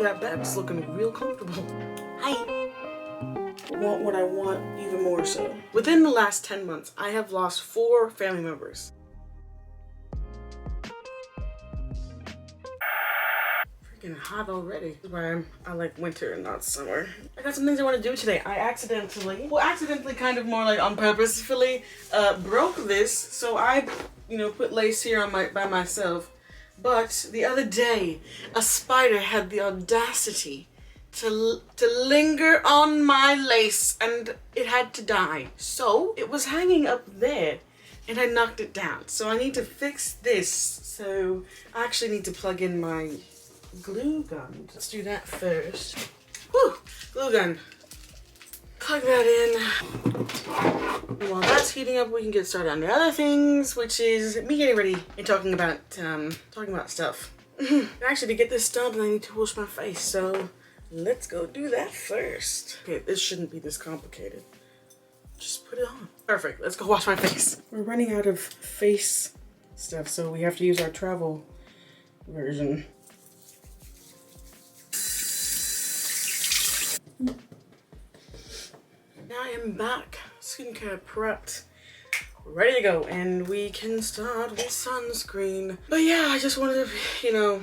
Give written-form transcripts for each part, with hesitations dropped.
know that bed's looking real comfortable. Hi. Want what I want even more so. Within the last 10 months, I have lost 4 family members. Freaking hot already. That's why I like winter and not summer. I got some things I want to do today. I accidentally kind of more like on purposefully, broke this. So I, put lace here on by myself. But the other day, a spider had the audacity to linger on my lace and it had to die. So it was hanging up there and I knocked it down. So I need to fix this. So I actually need to plug in my glue gun. Let's do that first. Whew, glue gun. Plug that in. While that's heating up, we can get started on the other things, which is me getting ready and talking about stuff. Actually, to get this done, I need to wash my face, so let's go do that first. Okay, this shouldn't be this complicated. Just put it on. Perfect, let's go wash my face. We're running out of face stuff, so we have to use our travel version. Now I am back, skincare prepped, ready to go, and we can start with sunscreen. But yeah, I just wanted to,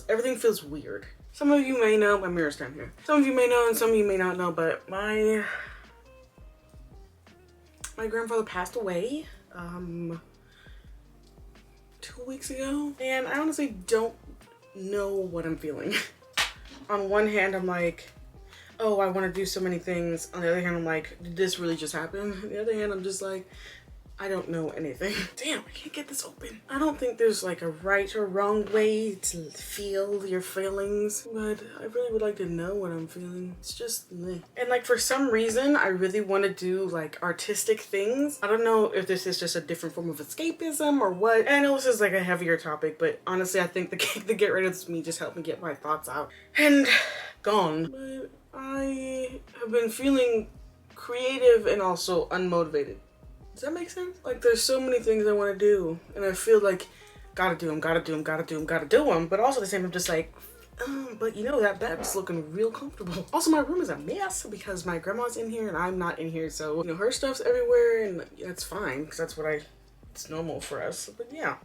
everything feels weird. Some of you may know, my mirror's down here. Some of you may know and some of you may not know, but my grandfather passed away 2 weeks ago, and I honestly don't know what I'm feeling. On one hand, I'm like, oh, I want to do so many things. On the other hand, I'm like, did this really just happen? On the other hand, I'm just like, I don't know anything. Damn, I can't get this open. I don't think there's like a right or wrong way to feel your feelings, but I really would like to know what I'm feeling. It's just me. And like for some reason, I really want to do like artistic things. I don't know if this is just a different form of escapism or what. And I know this is like a heavier topic, but honestly, I think the Get Rid of Me just helped me get my thoughts out and gone. But I have been feeling creative and also unmotivated. Does that make sense? Like there's so many things I want to do and I feel like gotta do them. But also at the same time, I'm just like, but that bed's looking real comfortable. Also, my room is a mess because my grandma's in here and I'm not in here. So, her stuff's everywhere and that's fine because it's normal for us. But yeah,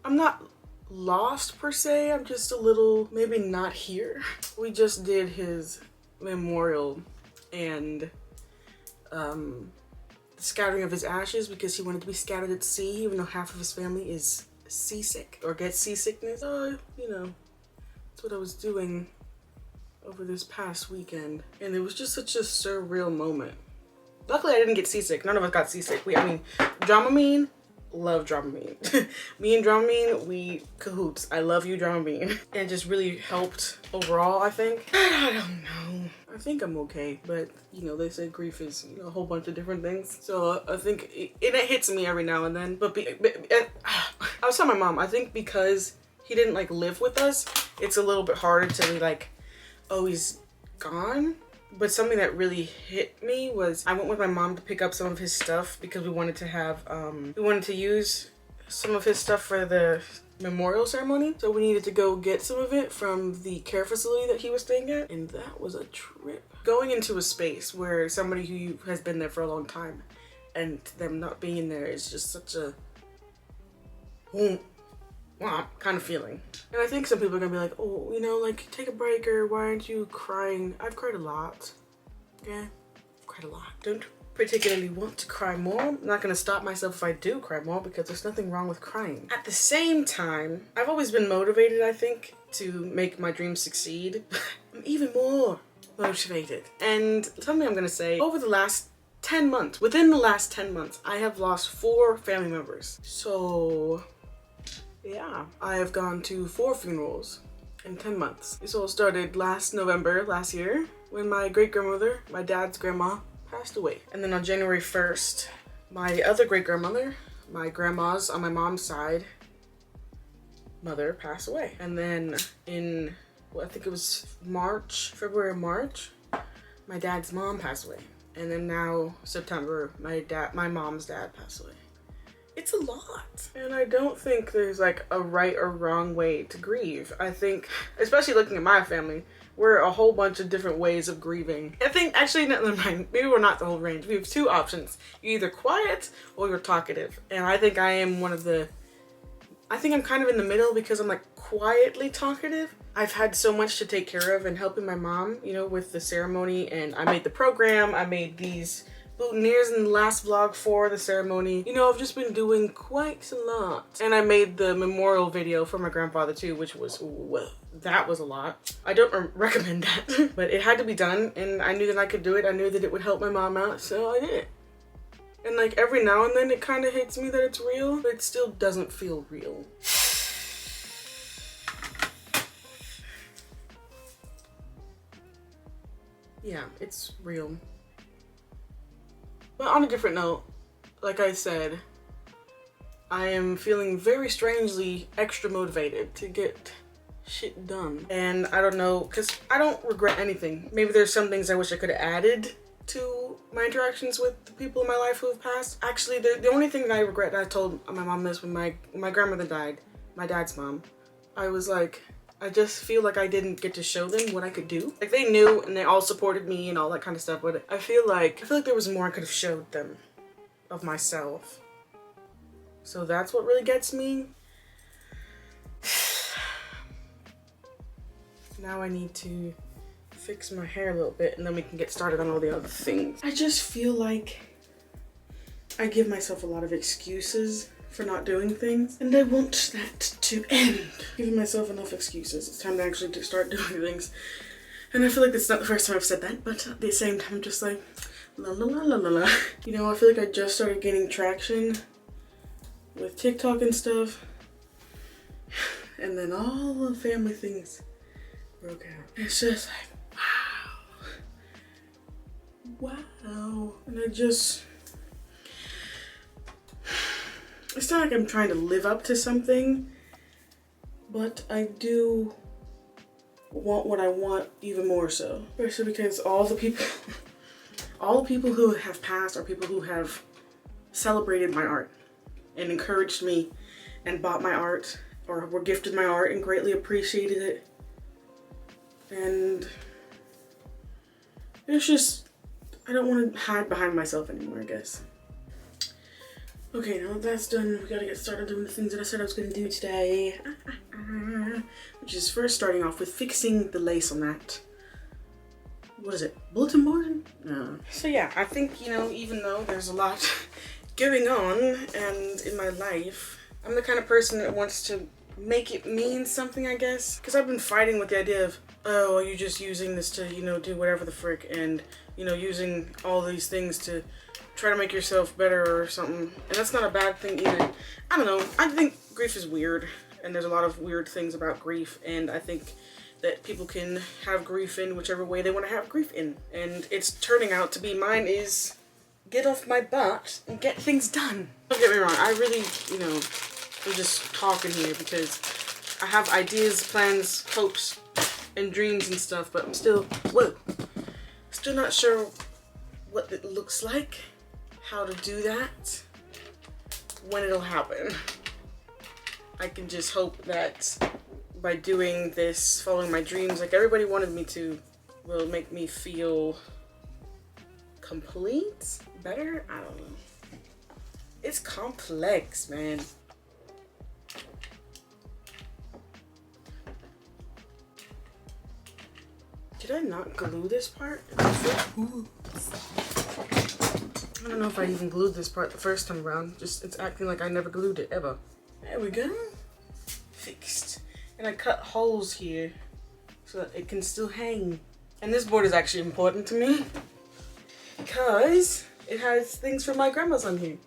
I'm not lost per se. I'm just a little, maybe not here. We just did his memorial and the scattering of his ashes because he wanted to be scattered at sea, even though half of his family is seasick or gets seasickness. So, that's what I was doing over this past weekend. And it was just such a surreal moment. Luckily, I didn't get seasick. None of us got seasick. Dramamine, love Dramamine. Me and Dramamine, we cahoots. I love you, Dramamine. And it just really helped overall, I think. I don't know. I think I'm okay, but they say grief is a whole bunch of different things. So I think it hits me every now and then. But I was telling my mom, I think because he didn't like live with us, it's a little bit harder to be like, oh, he's gone. But something that really hit me was I went with my mom to pick up some of his stuff because we wanted to use some of his stuff for the memorial ceremony. So we needed to go get some of it from the care facility that he was staying at. And that was a trip. Going into a space where somebody who has been there for a long time and them not being in there is just such a kind of feeling. And I think some people are gonna be like, oh, like take a break, or why aren't you crying? I've cried a lot. Yeah, I've cried a lot. Don't particularly want to cry more. I'm not gonna stop myself if I do cry more because there's nothing wrong with crying. At the same time, I've always been motivated, I think, to make my dreams succeed. I'm even more motivated. And something I'm gonna say, within the last 10 months, I have lost 4 family members. So yeah, I have gone to 4 funerals in 10 months. This all started last November, last year, when my great-grandmother, my dad's grandma, passed away. And then on January 1st, my other great-grandmother, my grandma's on my mom's side, mother passed away. And then in, I think it was February or March, my dad's mom passed away. And then now, September, my mom's dad passed away. it's a lot. And I don't think there's like a right or wrong way to grieve. I think, especially looking at my family, we're a whole bunch of different ways of grieving. I think, actually, never mind, maybe we're not the whole range. We have two options. You're either quiet or you're talkative. And I think I am one of the, I think I'm kind of in the middle because I'm like quietly talkative. I've had so much to take care of and helping my mom, you know, with the ceremony, and I made the program, I made these boutonnieres in the last vlog for the ceremony. You know, I've just been doing quite a lot. And I made the memorial video for my grandfather too, which was, whoa, that was a lot. I don't recommend that, but it had to be done, and I knew that I could do it. I knew that it would help my mom out, so I did it. And like every now and then it kind of hits me that it's real, but it still doesn't feel real. Yeah, it's real. But on a different note, like I said, I am feeling very strangely extra motivated to get shit done. And I don't know, because I don't regret anything. Maybe there's some things I wish I could have added to my interactions with the people in my life who have passed. Actually, the only thing that I regret, that I told my mom this when my grandmother died, my dad's mom, I was like, I just feel like I didn't get to show them what I could do. Like, they knew and they all supported me and all that kind of stuff, but I feel like there was more I could have showed them of myself. So that's what really gets me. Now I need to fix my hair a little bit and then we can get started on all the other things. I just feel like I give myself a lot of excuses for not doing things, and I want that to end. Giving myself enough excuses. It's time to actually start doing things. And I feel like it's not the first time I've said that, but at the same time, I'm just like, la la la la la la. You know, I feel like I just started gaining traction with TikTok and stuff, and then all the family things broke out. It's just like, wow. Wow. And it's not like I'm trying to live up to something, but I do want what I want even more so. Especially because all the people who have passed are people who have celebrated my art and encouraged me and bought my art or were gifted my art and greatly appreciated it. And it's just, I don't want to hide behind myself anymore, I guess. Okay, now that that's done, we gotta get started doing the things that I said I was gonna do today. Which is first starting off with fixing the lace on that. What is it? Bulletin board? No. So yeah, I think, you know, even though there's a lot going on and in my life, I'm the kind of person that wants to make it mean something, I guess. Because I've been fighting with the idea of, oh, are you just using this to, you know, do whatever the frick, and, you know, using all these things to try to make yourself better or something. And that's not a bad thing either. I don't know. I think grief is weird, and there's a lot of weird things about grief, and I think that people can have grief in whichever way they want to have grief in. And it's turning out to be, mine is get off my butt and get things done. Don't get me wrong, I really, you know, I'm just talking here because I have ideas, plans, hopes, and dreams and stuff, but I'm still not sure what it looks like, how to do that, when it'll happen. I can just hope that by doing this, following my dreams like everybody wanted me to, will make me feel complete, better? I don't know. It's complex, man. Did I not glue this part? I don't know if I even glued this part the first time around. Just, it's acting like I never glued it, ever. There we go. Fixed. And I cut holes here so that it can still hang. And this board is actually important to me because it has things from my grandma's on here.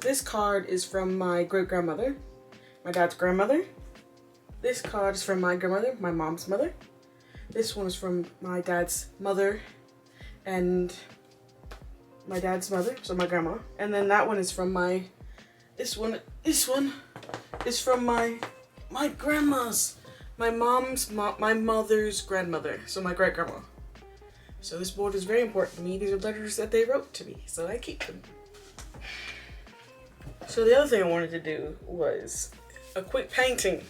This card is from my great-grandmother, my dad's grandmother. This card is from my grandmother, my mom's mother. This one is from my dad's mother and my dad's mother, so my grandma. And then that one is from this one is from my grandma's, my mother's grandmother, so my great-grandma. So this board is very important to me. These are letters that they wrote to me, so I keep them. So the other thing I wanted to do was a quick painting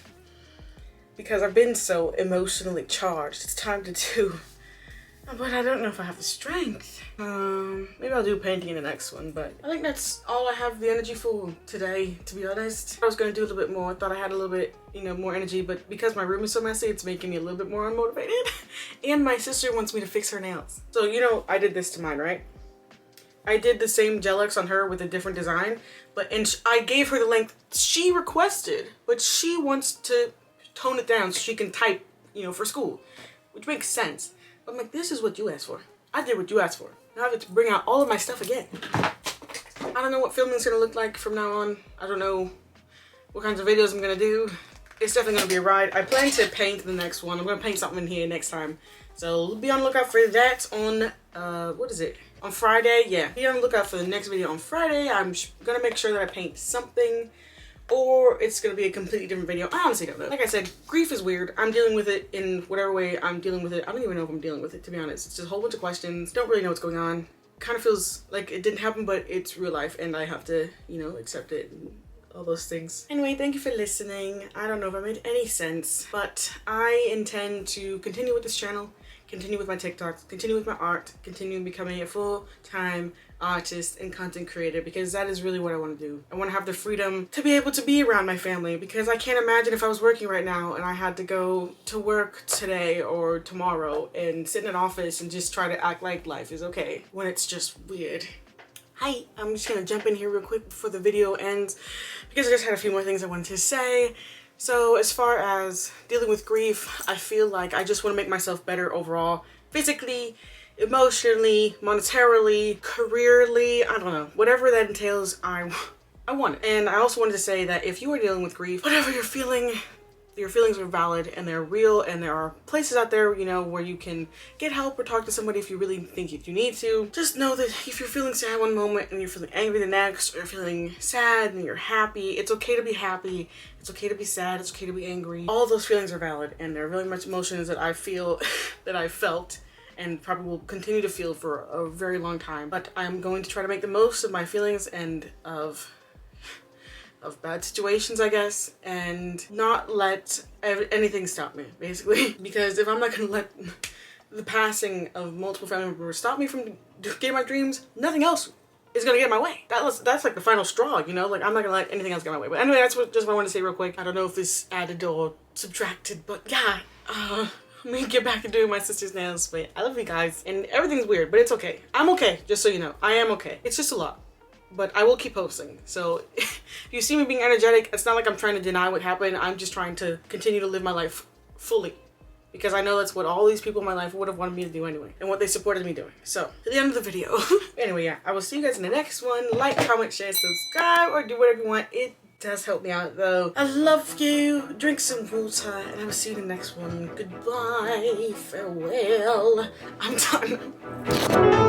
because I've been so emotionally charged. It's time to do, but I don't know if I have the strength. Maybe I'll do painting in the next one, but I think that's all I have the energy for today, to be honest. I was gonna do a little bit more. I thought I had a little bit, you know, more energy, but because my room is so messy, it's making me a little bit more unmotivated. And my sister wants me to fix her nails. So, you know, I did this to mine, right? I did the same gel-X on her with a different design, but I gave her the length she requested, but she wants to tone it down so she can type, you know, for school, which makes sense. But I'm like, this is what you asked for. I did what you asked for. Now I have to bring out all of my stuff again. I don't know what filming is gonna look like from now on. I don't know what kinds of videos I'm gonna do. It's definitely gonna be a ride. I plan to paint the next one. I'm gonna paint something in here next time. So be on the lookout for that on, what is it? On Friday, yeah. Be on the lookout for the next video on Friday. I'm gonna make sure that I paint something, or it's gonna be a completely different video. I honestly don't know. Like I said, grief is weird. I'm dealing with it in whatever way I'm dealing with it. I don't even know if I'm dealing with it, to be honest. It's just a whole bunch of questions. Don't really know what's going on. Kind of feels like it didn't happen, but it's real life and I have to, you know, accept it and all those things. Anyway, thank you for listening. I don't know if I made any sense, but I intend to continue with this channel, continue with my TikToks, continue with my art, continue becoming a full-time artist and content creator, because that is really what I want to do. I want to have the freedom to be able to be around my family, because I can't imagine if I was working right now and I had to go to work today or tomorrow and sit in an office and just try to act like life is okay when it's just weird. Hi, I'm just gonna jump in here real quick before the video ends because I just had a few more things I wanted to say. So as far as dealing with grief, I feel like I just want to make myself better overall, physically, emotionally, monetarily, careerly, I don't know, whatever that entails, I want it. And I also wanted to say that if you are dealing with grief, whatever you're feeling, your feelings are valid and they're real, and there are places out there, you know, where you can get help or talk to somebody if you really think you need to. Just know that if you're feeling sad one moment and you're feeling angry the next, or you're feeling sad and you're happy, it's okay to be happy, it's okay to be sad, it's okay to be angry. All those feelings are valid, and they're really much emotions that I feel, that I felt, and probably will continue to feel for a very long time. But I'm going to try to make the most of my feelings and of bad situations, I guess, and not let anything stop me, basically. Because if I'm not gonna let the passing of multiple family members stop me from getting my dreams, nothing else is gonna get in my way. That's like the final straw, you know? Like, I'm not gonna let anything else get in my way. But anyway, that's just what I want to say real quick. I don't know if this added or subtracted, but yeah, let me get back to doing my sister's nails. But I love you guys, and everything's weird, but it's okay. I'm okay, just so you know. I am okay. It's just a lot, but I will keep posting. So if you see me being energetic, it's not like I'm trying to deny what happened. I'm just trying to continue to live my life fully, because I know that's what all these people in my life would have wanted me to do anyway, and what they supported me doing. So to the end of the video. Anyway, yeah, I will see you guys in the next one. Like, comment, share, subscribe, or do whatever you want. It does help me out though. I love you. Drink some water, and I will see you in the next one. Goodbye, farewell. I'm done.